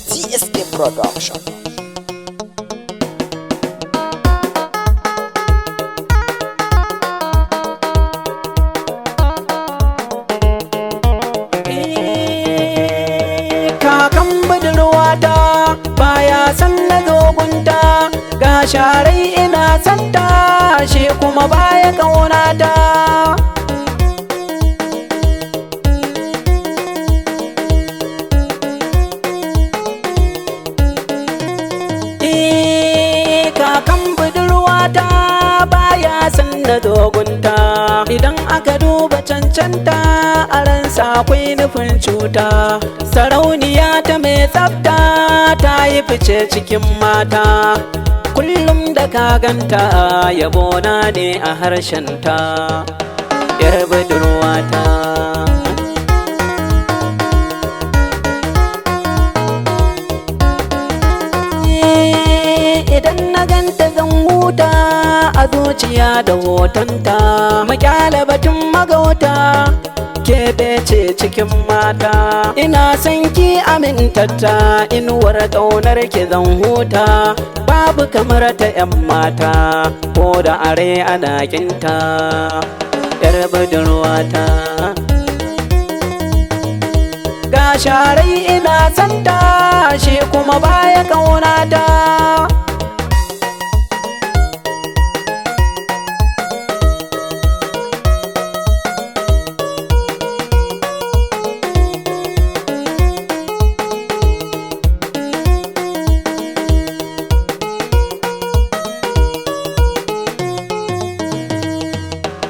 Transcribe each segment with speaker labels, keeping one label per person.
Speaker 1: TSA Production.
Speaker 2: Kakan budurwata baya san na dogunta, ga sharai ina santa shi kuma baya ƙaunata. Kakan budurwata baya san na dogunta, idan aka duba cancanta a ransa akwai nufin cuta. Sarauniya ta mai tsafta ta yi fice cikin mata, kullum da ka ganta yabona ne a harshenta, yar budurwata. Idan na ganta zan huta a zuciya da hotonta, makyala batun magauta keɓe ce cikin mata. Ina son ki amintatta, inuwar ƙaunar ki zan huta, babu kamar ta 'yan mata ko da are ana kinta, yar budurwata. Ga sharai ina santa shi kuma baya ƙaunata.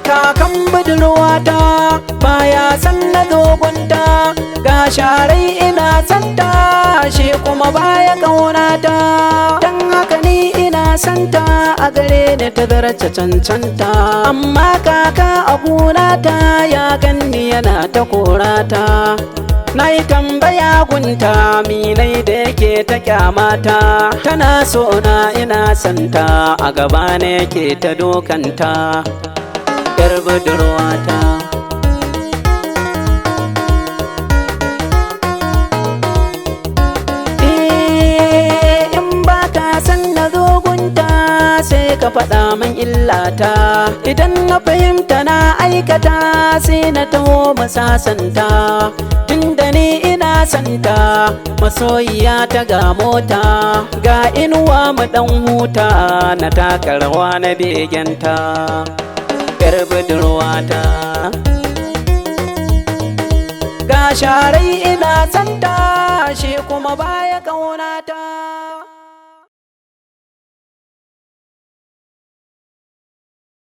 Speaker 2: Kakan budurwata baya san na dogunta, ga sharai ina santa shi kuma baya ƙaunata. Dan haka ni ina santa a gare ni ta zarce cancanta, amma kaka a gunata ya ganni yana ta korata. Na yi tambaya gunta minai da yake ta kyamata, tana so na ina santa a gaba ne yake ta dokanta, yar budurwata. In ba ka san na zogunta sai ka faɗa min illata, idan na fahimta na aikata sai na taho masasanta. Tunda ni ina santa masoyiya ta ga mota, ga inuwa mu ɗan huta na taka rawa na begenta, yar budurwata. Ga sharai ina santa shi kuma baya ƙaunata.